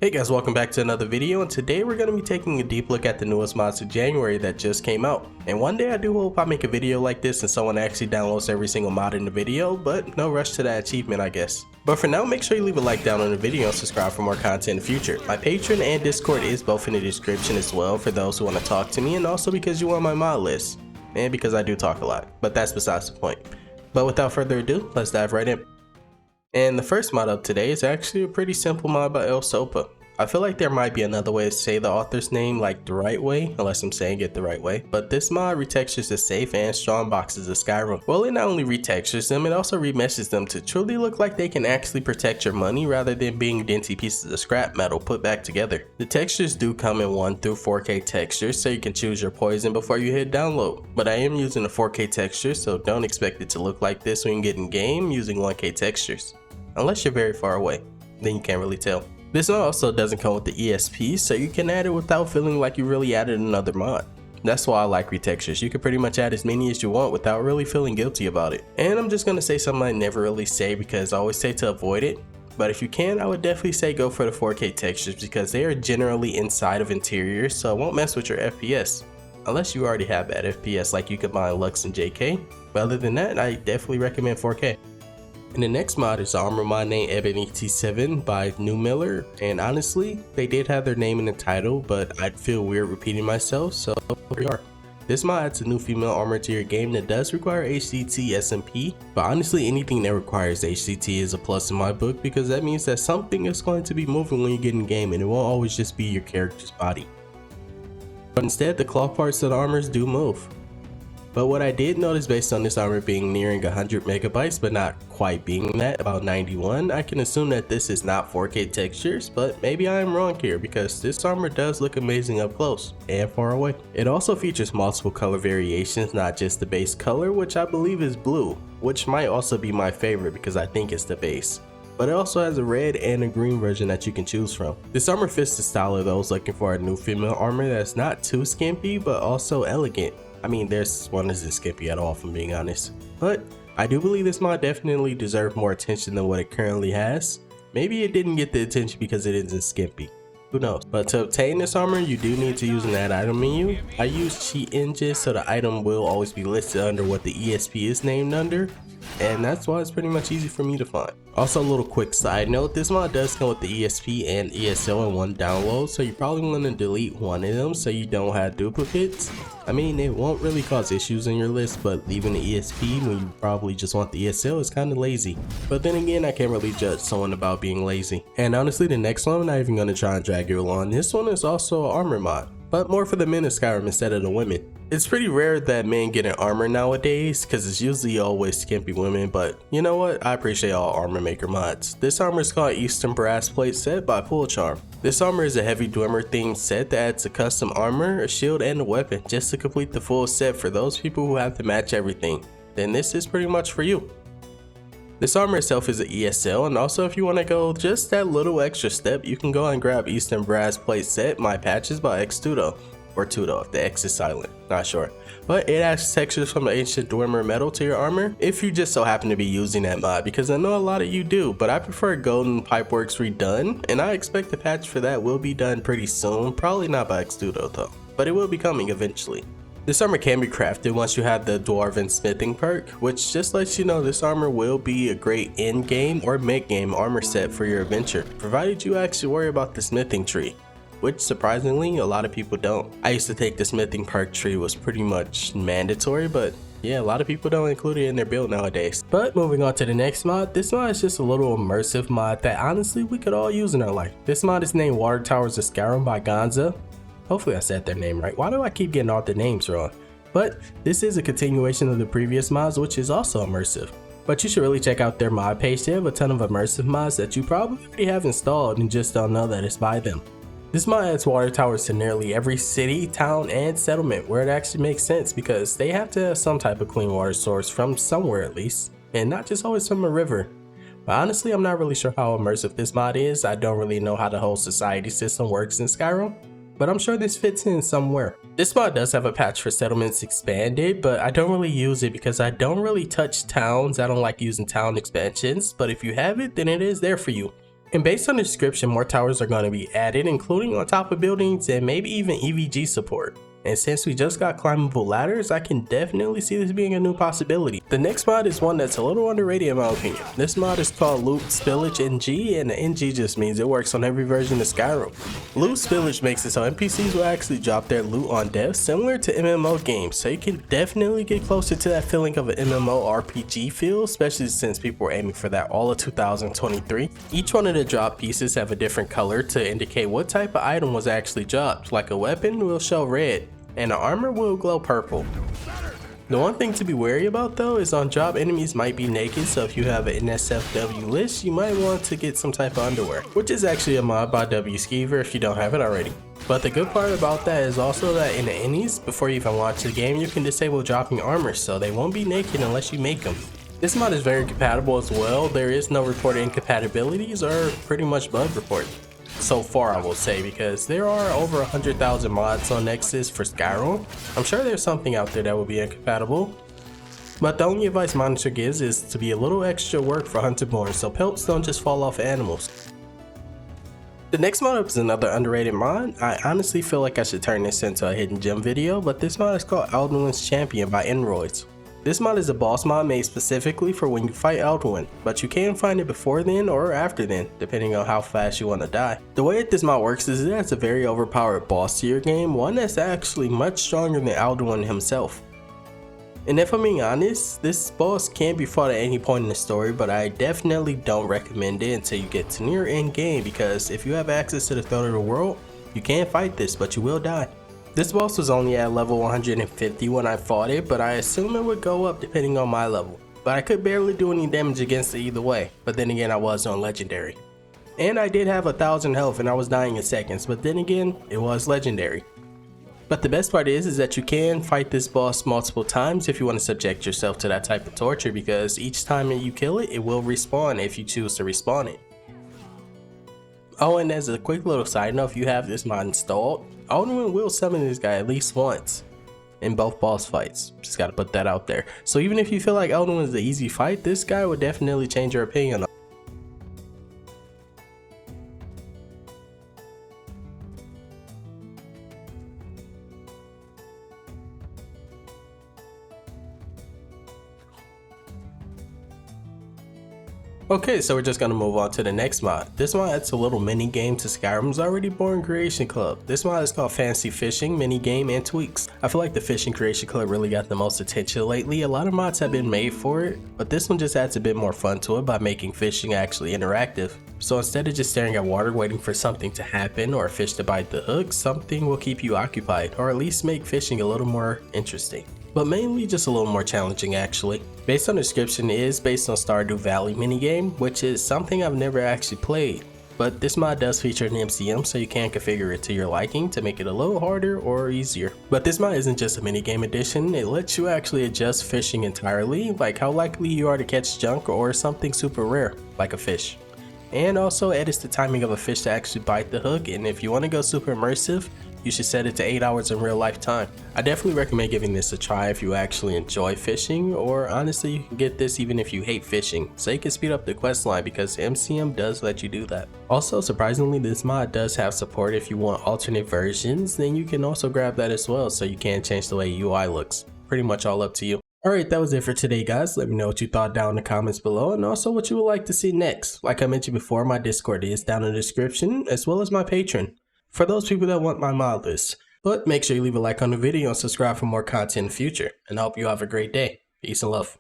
Hey guys, welcome back to another video, and today we're going to be taking a deep look at the newest mods of January that just came out. And one day I do hope I make a video like this and someone actually downloads every single mod in the video, but no rush to that achievement I guess. But for now, make sure you leave a like down on the video and subscribe for more content in the future. My Patreon and Discord is both in the description as well for those who want to talk to me, and also because you want my mod list. And because I do talk a lot, but that's besides the point. But without further ado, let's dive right in. And the first mod up today is actually a pretty simple mod by ElSopa. I feel like there might be another way to say the author's name like the right way, unless I'm saying it the right way, but this mod retextures the safe and Strongboxes of Skyrim. Well, it not only retextures them, it also remeshes them to truly look like they can actually protect your money rather than being dinty pieces of scrap metal put back together. The textures do come in 1 through 4K textures, so you can choose your poison before you hit download. But I am using a 4K texture, so don't expect it to look like this when you get in game using 1K textures. Unless you're very far away, then you can't really tell. This one also doesn't come with the ESP, so you can add it without feeling like you really added another mod. That's why I like retextures. You can pretty much add as many as you want without really feeling guilty about it. And I'm just gonna say something I never really say because I always say to avoid it. But if you can, I would definitely say go for the 4K textures because they are generally inside of interiors, so it won't mess with your FPS. Unless you already have bad FPS like you combine Lux and JK. But other than that, I definitely recommend 4K. And the next mod is armor mod named Ebony T7 by Newmiller, and honestly, they did have their name in the title, but I'd feel weird repeating myself, so here we are. This mod adds a new female armor to your game that does require HCT SMP, but honestly anything that requires HCT is a plus in my book because that means that something is going to be moving when you get in game and it won't always just be your character's body. But instead, the cloth parts of the armors do move. But what I did notice based on this armor being nearing 100 megabytes but not quite being that, about 91, I can assume that this is not 4K textures, but maybe I am wrong here because this armor does look amazing up close and far away. It also features multiple color variations, not just the base color, which I believe is blue, which might also be my favorite because I think it's the base. But it also has a red and a green version that you can choose from. This armor fits the style of those looking for a new female armor that's not too skimpy but also elegant. I mean, this one isn't skimpy at all, if I'm being honest. But I do believe this mod definitely deserved more attention than what it currently has. Maybe it didn't get the attention because it isn't skimpy. Who knows? But to obtain this armor, you do need to use an add item menu. I use cheat engines, so the item will always be listed under what the ESP is named under. And that's why it's pretty much easy for me to find. Also, a little quick side note, this mod does come with the ESP and ESO in one download, so you probably want to delete one of them so you don't have duplicates. I mean, it won't really cause issues in your list, but leaving the ESP when you probably just want the ESO is kind of lazy. But then again, I can't really judge someone about being lazy. And honestly, the next one I'm not even going to try and drag you along. This one is also an armor mod, but more for the men of Skyrim instead of the women. It's pretty rare that men get an armor nowadays because it's usually always skimpy women, but you know what, I appreciate all armor maker mods. This armor is called Eastern Brassplate Set by Pull Charm. This armor is a heavy Dwemer themed set that adds a custom armor, a shield, and a weapon just to complete the full set for those people who have to match everything. Then this is pretty much for you. This armor itself is an ESL, and also if you want to go just that little extra step, you can go and grab Eastern Brassplate Set My Patches by Xtudo. Or Tudo if the X is silent, not sure. But it adds textures from the ancient Dwemer metal to your armor if you just so happen to be using that mod, because I know a lot of you do, but I prefer Golden Pipeworks Redone, and I expect the patch for that will be done pretty soon, probably not by Xtudo though, but it will be coming eventually. This armor can be crafted once you have the Dwarven Smithing perk, which just lets you know this armor will be a great end-game or mid-game armor set for your adventure, provided you actually worry about the smithing tree. Which surprisingly, a lot of people don't. I used to think the smithing perk tree was pretty much mandatory, but yeah, a lot of people don't include it in their build nowadays. But moving on to the next mod, this mod is just a little immersive mod that honestly we could all use in our life. This mod is named Watertowers of Skyrim by Gonza. Hopefully I said their name right. Why do I keep getting all the names wrong? But this is a continuation of the previous mods, which is also immersive. But you should really check out their mod page. They have a ton of immersive mods that you probably already have installed and just don't know that it's by them. This mod adds water towers to nearly every city, town, and settlement where it actually makes sense because they have to have some type of clean water source from somewhere at least, and not just always from a river. But honestly, I'm not really sure how immersive this mod is. I don't really know how the whole society system works in Skyrim, but I'm sure this fits in somewhere. This mod does have a patch for settlements expanded, but I don't really use it because I don't really touch towns. I don't like using town expansions, but if you have it, then it is there for you. And based on the description, more towers are going to be added, including on top of buildings and maybe even EVG support. And since we just got climbable ladders, I can definitely see this being a new possibility. The next mod is one that's a little underrated in my opinion. This mod is called Spillage NG, and the NG just means it works on every version of Skyrim. Loot Spillage makes it so NPCs will actually drop their loot on death, similar to MMO games, so you can definitely get closer to that feeling of an MMO RPG feel, especially since people were aiming for that all of 2023. Each one of the drop pieces have a different color to indicate what type of item was actually dropped, like a weapon will show red, and the armor will glow purple. The one thing to be wary about though is on drop enemies might be naked, so if you have an NSFW list, you might want to get some type of underwear, which is actually a mod by WSkeever if you don't have it already. But the good part about that is also that in the innies, before you even launch the game, you can disable dropping armor, so they won't be naked unless you make them. This mod is very compatible as well. There is no reported incompatibilities or pretty much bug report. So far I will say, because there are over 100,000 mods on Nexus for Skyrim. I'm sure there's something out there that will be incompatible. But the only advice Monitor gives is to be a little extra work for Hunterborn so pelts don't just fall off animals. The next mod up is another underrated mod. I honestly feel like I should turn this into a hidden gem video, but this mod is called Alduin's Champion by Enroids. This mod is a boss mod made specifically for when you fight Alduin, but you can find it before then or after then, depending on how fast you want to die. The way that this mod works is it has a very overpowered boss to your game, one that's actually much stronger than Alduin himself. And if I'm being honest, this boss can be fought at any point in the story, but I definitely don't recommend it until you get to near end game, because if you have access to the throne of the world, you can fight this, but you will die. This boss was only at level 150 when I fought it, but I assume it would go up depending on my level. But I could barely do any damage against it either way, but then again I was on legendary. And I did have 1000 health and I was dying in seconds, but then again it was legendary. But the best part is that you can fight this boss multiple times if you want to subject yourself to that type of torture, because each time that you kill it, it will respawn if you choose to respawn it. Oh, and as a quick little side note, if you have this mod installed, Alduin will summon this guy at least once in both boss fights. Just gotta put that out there. So even if you feel like Alduin is the easy fight, this guy would definitely change your opinion. Okay, so we're just gonna move on to the next mod. This mod adds a little mini game to Skyrim's already born creation club. This mod is called Fancy Fishing, Mini Game, and Tweaks. I feel like the fishing creation club really got the most attention lately. A lot of mods have been made for it, but this one just adds a bit more fun to it by making fishing actually interactive. So instead of just staring at water waiting for something to happen or a fish to bite the hook, something will keep you occupied, or at least make fishing a little more interesting. But mainly just a little more challenging actually. Based on the description, it is based on Stardew Valley minigame, which is something I've never actually played. But this mod does feature an MCM, so you can configure it to your liking to make it a little harder or easier. But this mod isn't just a minigame edition, it lets you actually adjust fishing entirely, like how likely you are to catch junk or something super rare, like a fish. And also edits the timing of a fish to actually bite the hook, and if you want to go super immersive, you should set it to 8 hours in real life time. I definitely recommend giving this a try if you actually enjoy fishing, or honestly you can get this even if you hate fishing, so you can speed up the quest line because MCM does let you do that. Also, surprisingly, this mod does have support if you want alternate versions, then you can also grab that as well, so you can change the way UI looks. Pretty much all up to you. Alright, that was it for today guys. Let me know what you thought down in the comments below, and also what you would like to see next. Like I mentioned before, my Discord is down in the description, as well as my Patreon, for those people that want my mod list. But make sure you leave a like on the video and subscribe for more content in the future, and I hope you have a great day. Peace and love.